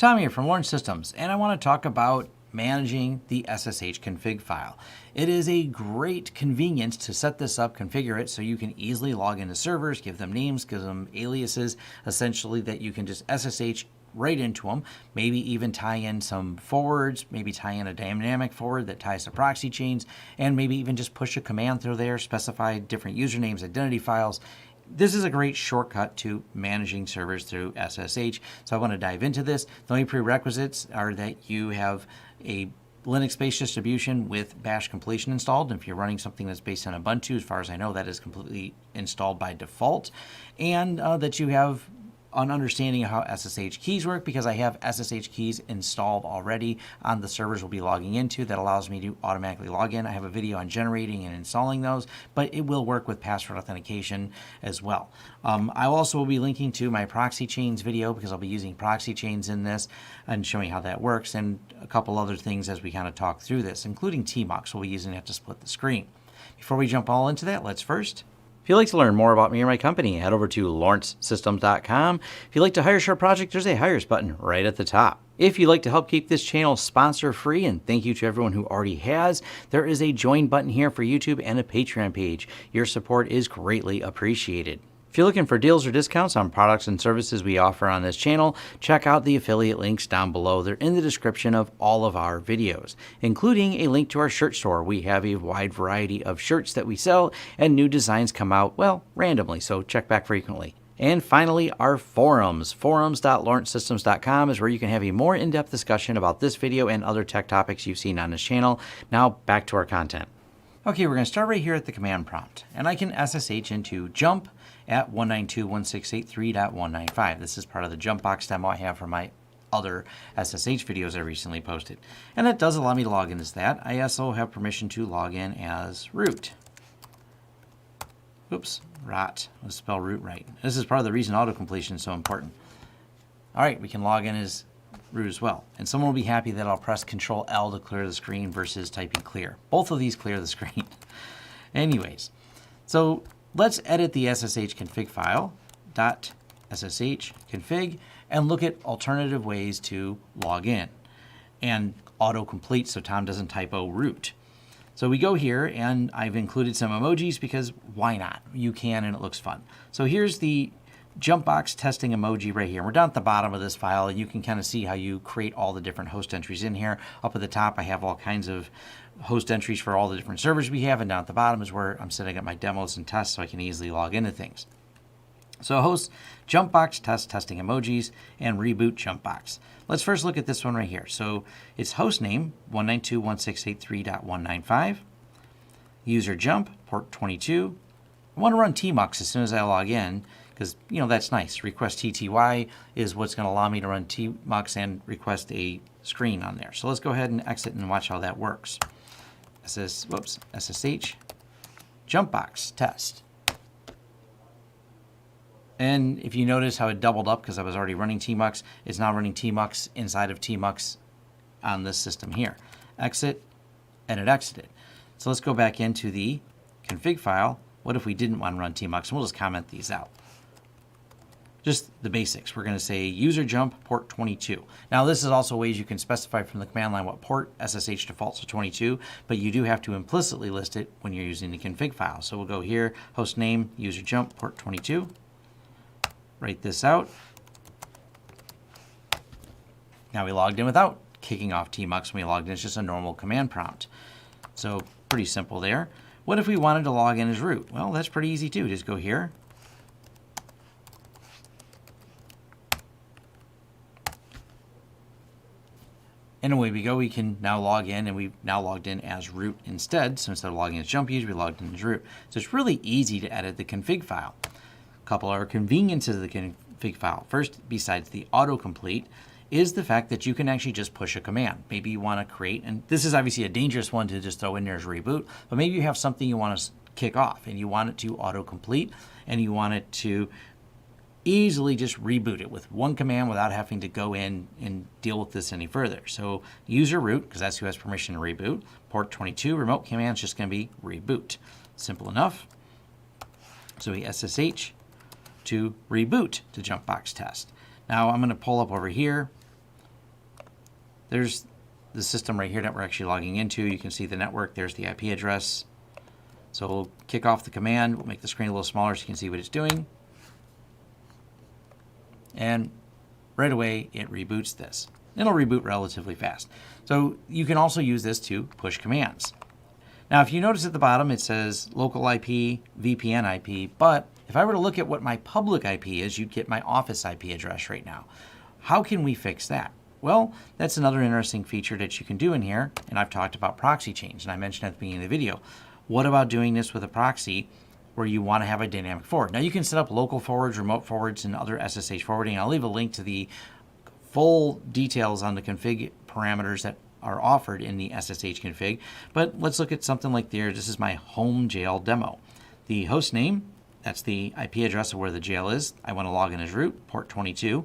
Tom here from Lawrence Systems, and I want to talk about managing the SSH config file. It is a great convenience to set this up, configure it, so you can easily log into servers, give them names, give them aliases, essentially that you can just SSH right into them, maybe even tie in some forwards, maybe tie in a dynamic forward that ties to proxy chains, and maybe even just push a command through there, specify different usernames, identity files. This is a great shortcut to managing servers through SSH. So I want to dive into this. The only prerequisites are that you have a Linux-based distribution with bash completion installed. And if you're running something that's based on Ubuntu, as far as I know, that is completely installed by default. And that you have an understanding of how SSH keys work, because I have SSH keys installed already on the servers we'll be logging into that allows me to automatically log in. I have a video on generating and installing those, but it will work with password authentication as well. I also will be linking to my proxy chains video because I'll be using proxy chains in this and showing how that works, and a couple other things as we kind of talk through this, including tmux. We'll be using that to split the screen. Before we jump all into that, let's first. If you'd like to learn more about me or my company, head over to lawrencesystems.com. If you'd like to hire for a project, there's a Hires button right at the top. If you'd like to help keep this channel sponsor-free, and thank you to everyone who already has, there is a Join button here for YouTube and a Patreon page. Your support is greatly appreciated. If you're looking for deals or discounts on products and services we offer on this channel, check out the affiliate links down below. They're in the description of all of our videos, including a link to our shirt store. We have a wide variety of shirts that we sell, and new designs come out, well, randomly, so check back frequently. And finally, our forums. Forums.lawrencesystems.com is where you can have a more in-depth discussion about this video and other tech topics you've seen on this channel. Now, back to our content. Okay, we're going to start right here at the command prompt, and I can SSH into jump at 192.168.3.195. This is part of the jump box demo I have for my other SSH videos I recently posted. And that does allow me to log in as that. I also have permission to log in as root. Oops, rot. Let's spell root right. This is part of the reason autocompletion is so important. All right, we can log in as root as well. And someone will be happy that I'll press Control L to clear the screen versus typing clear. Both of these clear the screen. Anyways, so let's edit the SSH config file, .ssh config, and look at alternative ways to log in and autocomplete so Tom doesn't typo root. So we go here, and I've included some emojis because why not? You can, and it looks fun. So here's the jump box testing emoji right here. We're down at the bottom of this file, and you can kind of see how you create all the different host entries in here. Up at the top, I have all kinds of host entries for all the different servers we have, and down at the bottom is where I'm setting up my demos and tests so I can easily log into things. So host, jump box, testing emojis, and reboot jump box. Let's first look at this one right here. So it's host name 192.168.3.195, user jump, port 22. I want to run tmux as soon as I log in, because, you know, that's nice. Request TTY is what's going to allow me to run tmux and request a screen on there. So let's go ahead and exit and watch how that works. SSH jump box test. And if you notice how it doubled up because I was already running tmux, it's now running tmux inside of tmux on this system here. Exit, and it exited. So let's go back into the config file. What if we didn't want to run tmux? And we'll just comment these out. Just the basics. We're going to say user jump port 22. Now this is also ways you can specify from the command line what port. SSH defaults to 22, but you do have to implicitly list it when you're using the config file. So we'll go here, host name, user jump port 22. Write this out. Now we logged in without kicking off tmux when we logged in. It's just a normal command prompt. So pretty simple there. What if we wanted to log in as root? Well, that's pretty easy too. Just go here. And away we go. We can now log in, and we've now logged in as root instead. So instead of logging as jump user, we logged in as root. So it's really easy to edit the config file. A couple of conveniences of the config file. First, besides the autocomplete, is the fact that you can actually just push a command. Maybe you want to create, and this is obviously a dangerous one to just throw in there as reboot, but maybe you have something you want to kick off, and you want it to autocomplete, and you want it to easily just reboot it with one command without having to go in and deal with this any further. So user root, because that's who has permission to reboot. Port 22, remote command is just going to be reboot. Simple enough. So we SSH to reboot to jump box test. Now I'm going to pull up over here there's the system right here that we're actually logging into. You can see the network. There's the IP address. So we'll kick off the command. We'll make the screen a little smaller so you can see what it's doing. And right away, it reboots this. It'll reboot relatively fast. So you can also use this to push commands. Now, if you notice at the bottom, it says local IP, VPN IP, but if I were to look at what my public IP is, you'd get my office IP address right now. How can we fix that? Well, that's another interesting feature that you can do in here, and I've talked about proxy change, and I mentioned at the beginning of the video. What about doing this with a proxy where you want to have a dynamic forward? Now, you can set up local forwards, remote forwards, and other SSH forwarding. I'll leave a link to the full details on the config parameters that are offered in the SSH config, but let's look at something like there. This is my home jail demo. The host name, that's the IP address of where the jail is. I want to log in as root, port 22.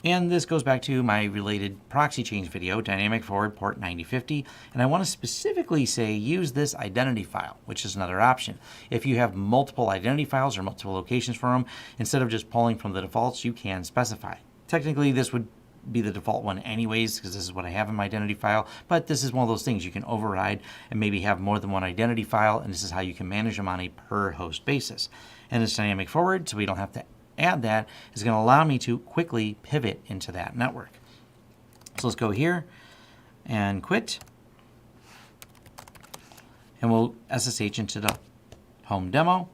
And this goes back to my related proxy change video, dynamic forward port 9050. And I want to specifically say use this identity file, which is another option. If you have multiple identity files or multiple locations for them, instead of just pulling from the defaults, you can specify. Technically, this would be the default one anyways, because this is what I have in my identity file, but this is one of those things you can override and maybe have more than one identity file, and this is how you can manage them on a per host basis. And this dynamic forward, so we don't have to add that, is going to allow me to quickly pivot into that network. So let's go here and quit, and we'll SSH into the home demo,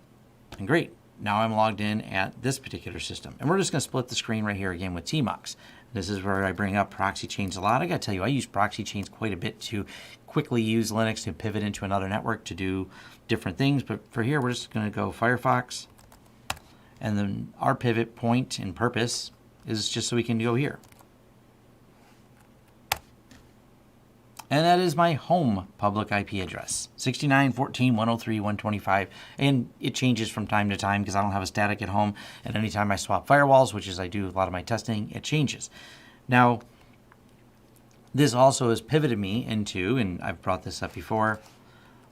and great. Now I'm logged in at this particular system, and we're just going to split the screen right here again with tmux. This is where I bring up proxy chains a lot. I got to tell you, I use proxy chains quite a bit to quickly use Linux to pivot into another network to do different things. But for here, we're just going to go Firefox. And then our pivot point and purpose is just so we can go here. And that is my home public IP address, 69.14.103.125. And it changes from time to time because I don't have a static at home. And anytime I swap firewalls, which is I do a lot of my testing, it changes. Now, this also has pivoted me into, and I've brought this up before,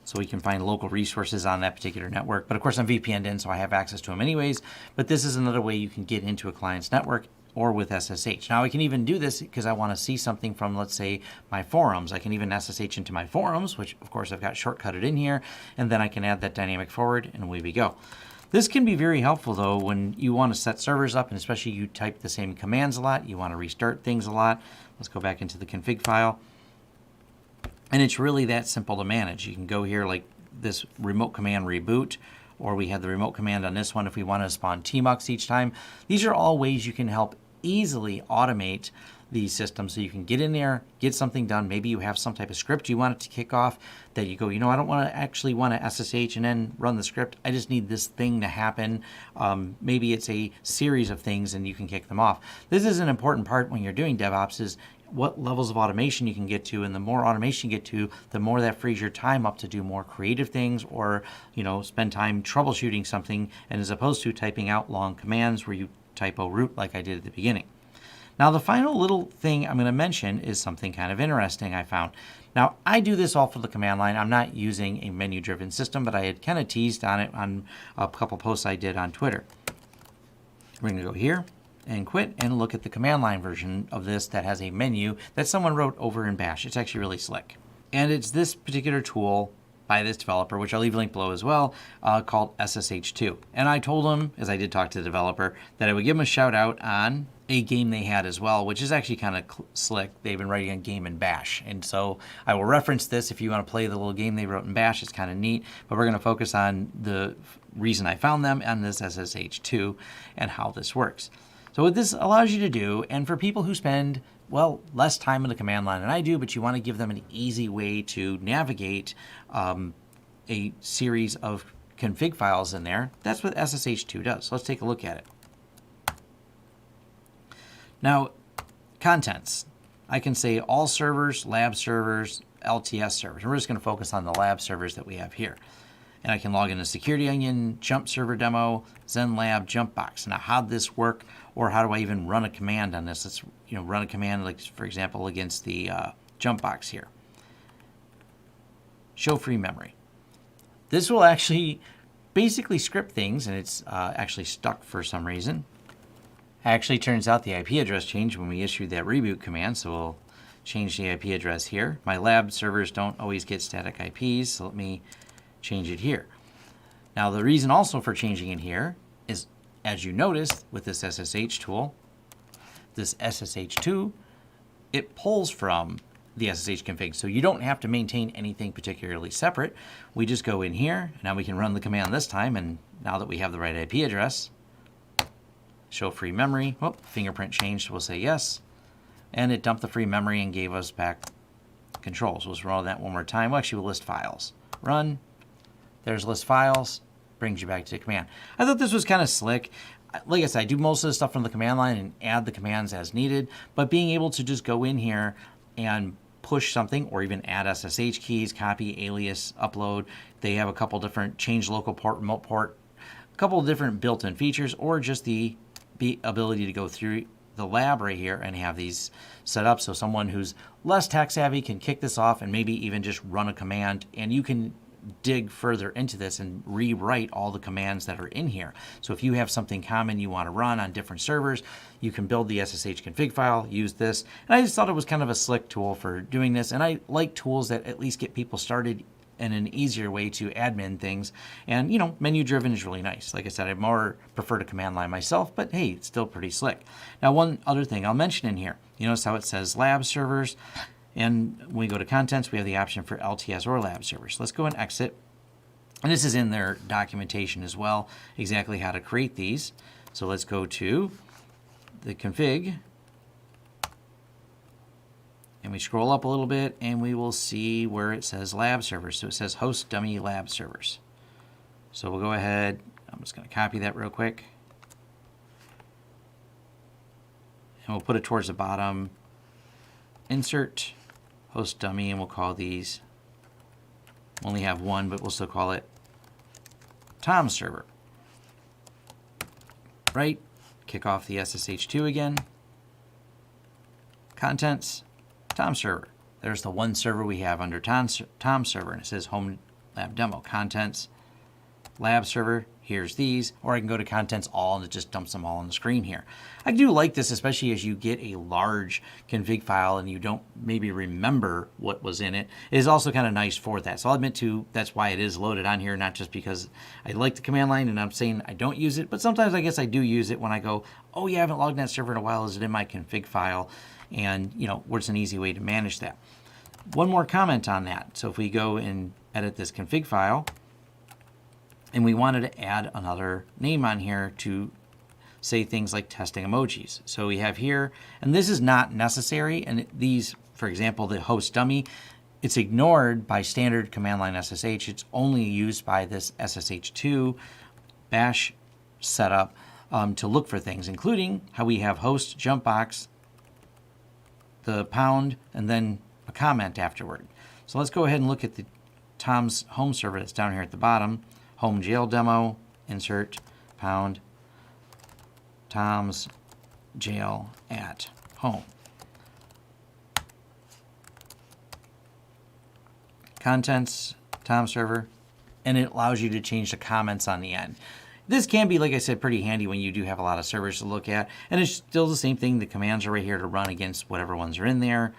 so we can find local resources on that particular network. But of course, I'm VPN'd in, so I have access to them anyways. But this is another way you can get into a client's network or with SSH. Now I can even do this because I want to see something from, let's say, my forums. I can even SSH into my forums, which of course I've got shortcutted in here, and then I can add that dynamic forward, and away we go. This can be very helpful though when you want to set servers up, and especially you type the same commands a lot, you want to restart things a lot. Let's go back into the config file. And it's really that simple to manage. You can go here like this remote command reboot, or we have the remote command on this one if we want to spawn tmux each time. These are all ways you can help easily automate these systems so you can get in there, get something done. Maybe you have some type of script you want it to kick off that you go, you know, I don't want to actually want to SSH and then run the script. I just need this thing to happen. Maybe it's a series of things and you can kick them off. This is an important part when you're doing DevOps is what levels of automation you can get to, and the more automation you get to, the more that frees your time up to do more creative things or, you know, spend time troubleshooting something, and as opposed to typing out long commands where you typo root like I did at the beginning. Now, the final little thing I'm going to mention is something kind of interesting I found. Now, I do this all for the command line. I'm not using a menu-driven system, but I had kind of teased on it on a couple posts I did on Twitter. We're going to go here and quit and look at the command line version of this that has a menu that someone wrote over in Bash. It's actually really slick. And it's this particular tool by this developer, which I'll leave a link below as well, called SSH2. And I told him, as I did talk to the developer, that I would give him a shout out on a game they had as well, which is actually kind of slick. They've been writing a game in Bash. And so I will reference this if you want to play the little game they wrote in Bash. It's kind of neat, but we're going to focus on the reason I found them and this SSH2 and how this works. So what this allows you to do, and for people who spend, well, less time in the command line than I do, but you want to give them an easy way to navigate a series of config files in there, that's what SSH2 does. So let's take a look at it. Now, contents. I can say all servers, lab servers, LTS servers. And we're just going to focus on the lab servers that we have here. And I can log into Security Onion, Jump Server Demo, ZenLab, Jumpbox. Now, how'd this work, or how do I even run a command on this? Let's run a command, like for example, against the Jumpbox here. Show free memory. This will actually basically script things, and it's actually stuck for some reason. Actually, turns out the IP address changed when we issued that reboot command, so we'll change the IP address here. My lab servers don't always get static IPs, so let me change it here. Now the reason also for changing it here is, as you noticed with this SSH tool, this SSH2, it pulls from the SSH config. So you don't have to maintain anything particularly separate. We just go in here. Now we can run the command this time, and now that we have the right IP address, show free memory. Oh, fingerprint changed, we'll say yes. And it dumped the free memory and gave us back controls. Let's run that one more time. Well, actually, we'll list files. Run. There's list files. Brings you back to the command. I thought this was kind of slick. Like I said, I do most of the stuff from the command line and add the commands as needed, but being able to just go in here and push something or even add SSH keys, copy, alias, upload. They have a couple different change local port, remote port, a couple of different built-in features, or just the ability to go through the lab right here and have these set up so someone who's less tech savvy can kick this off and maybe even just run a command, and you can dig further into this and rewrite all the commands that are in here. So if you have something common you want to run on different servers, you can build the SSH config file, use this. And I just thought it was kind of a slick tool for doing this. And I like tools that at least get people started in an easier way to admin things. And, you know, menu driven is really nice. Like I said, I more prefer to command line myself, but hey, it's still pretty slick. Now, one other thing I'll mention in here, you notice how it says lab servers. And when we go to contents, we have the option for LTS or lab servers. Let's go and exit. And this is in their documentation as well, exactly how to create these. So let's go to the config. And we scroll up a little bit and we will see where it says lab servers. So it says host dummy lab servers. So we'll go ahead. I'm just going to copy that real quick. And we'll put it towards the bottom. Insert host dummy, and we'll call these, we only have one, but we'll still call it Tom server. Right, kick off the SSH2 again. Contents, Tom server. There's the one server we have under Tom server, and it says home lab demo. Contents, lab server, here's these, or I can go to contents all and it just dumps them all on the screen here. I do like this, especially as you get a large config file and you don't maybe remember what was in it. It is also kind of nice for that. So I'll admit to, that's why it is loaded on here, not just because I like the command line and I'm saying I don't use it, but sometimes I guess I do use it when I go, oh yeah, I haven't logged that server in a while, is it in my config file? And you know, what's an easy way to manage that. One more comment on that. So if we go and edit this config file, and we wanted to add another name on here to say things like testing emojis. So we have here, and this is not necessary, and these, for example, the host dummy, it's ignored by standard command line SSH. It's only used by this SSH2 bash setup to look for things, including how we have host jump box, the pound, and then a comment afterward. So let's go ahead and look at the Tom's home server that's down here at the bottom. Home jail demo, insert, pound, Tom's jail at home. Contents, Tom server, and it allows you to change the comments on the end. This can be, like I said, pretty handy when you do have a lot of servers to look at, and it's still the same thing. The commands are right here to run against whatever ones are in there.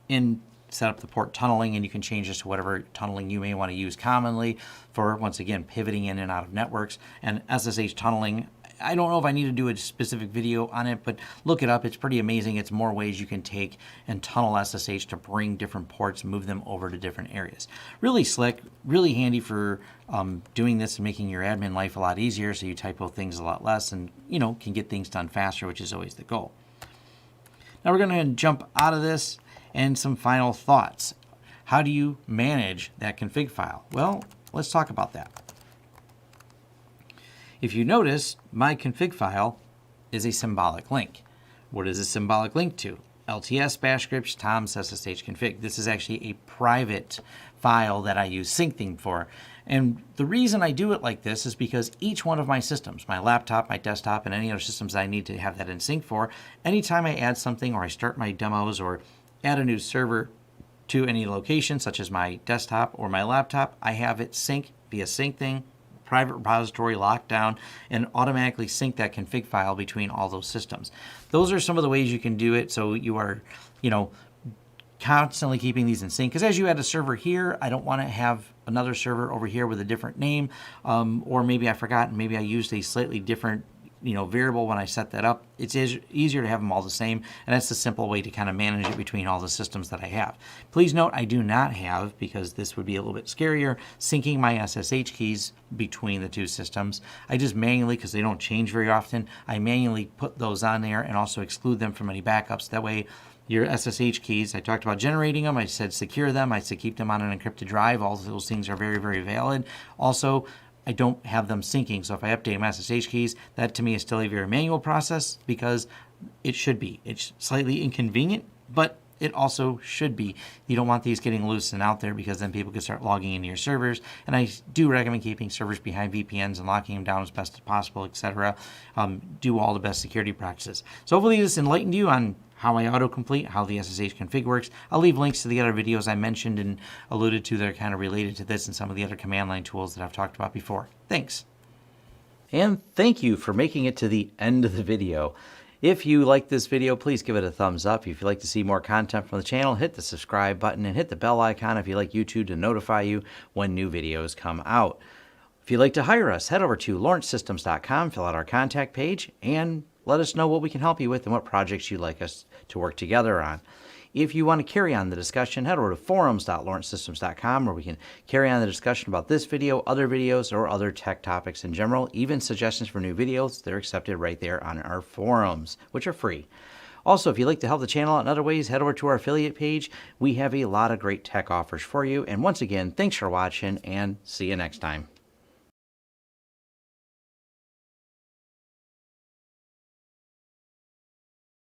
And set up the port tunneling, and you can change this to whatever tunneling you may want to use commonly for, once again, pivoting in and out of networks. And SSH tunneling, I don't know if I need to do a specific video on it, but look it up. It's pretty amazing. It's more ways you can take and tunnel SSH to bring different ports, move them over to different areas. Really slick, really handy for doing this and making your admin life a lot easier, so you typo things a lot less and, you know, can get things done faster, which is always the goal. Now we're going to jump out of this. And some final thoughts. How do you manage that config file? Well, let's talk about that. If you notice, my config file is a symbolic link. What is a symbolic link to? LTS bash scripts Tom's SSH config. This is actually a private file that I use syncing for. And the reason I do it like this is because each one of my systems, my laptop, my desktop, and any other systems I need to have that in sync for, anytime I add something or I start my demos or add a new server to any location, such as my desktop or my laptop, I have it sync via sync thing, private repository lockdown, and automatically sync that config file between all those systems. Those are some of the ways you can do it, so you are, you know, constantly keeping these in sync, because as you add a server here, I don't want to have another server over here with a different name, or maybe I forgot and maybe I used a slightly different variable when I set that up. It's easier to have them all the same, and that's the simple way to kind of manage it between all the systems that I have. Please note I do not have, because this would be a little bit scarier, syncing my SSH keys between the two systems. I just manually, because they don't change very often, I manually put those on there and also exclude them from any backups. That way your SSH keys, I talked about generating them, I said secure them, I said keep them on an encrypted drive. All of those things are very, very valid. Also, I don't have them syncing, so if I update my SSH keys, that to me is still a very manual process, because it should be. It's slightly inconvenient, but it also should be. You don't want these getting loose and out there, because then people can start logging into your servers. And I do recommend keeping servers behind VPNs and locking them down as best as possible, etc. Do all the best security practices. So hopefully this enlightened you on how I autocomplete, how the SSH config works. I'll leave links to the other videos I mentioned and alluded to that are kind of related to this and some of the other command line tools that I've talked about before. Thanks. And thank you for making it to the end of the video. If you like this video, please give it a thumbs up. If you'd like to see more content from the channel, hit the subscribe button and hit the bell icon if you'd like YouTube to notify you when new videos come out. If you'd like to hire us, head over to lawrencesystems.com, fill out our contact page, and let us know what we can help you with and what projects you'd like us to work together on. If you want to carry on the discussion, head over to forums.lawrencesystems.com, where we can carry on the discussion about this video, other videos, or other tech topics in general. Even suggestions for new videos, they're accepted right there on our forums, which are free. Also, if you'd like to help the channel out in other ways, head over to our affiliate page. We have a lot of great tech offers for you. And once again, thanks for watching, and see you next time.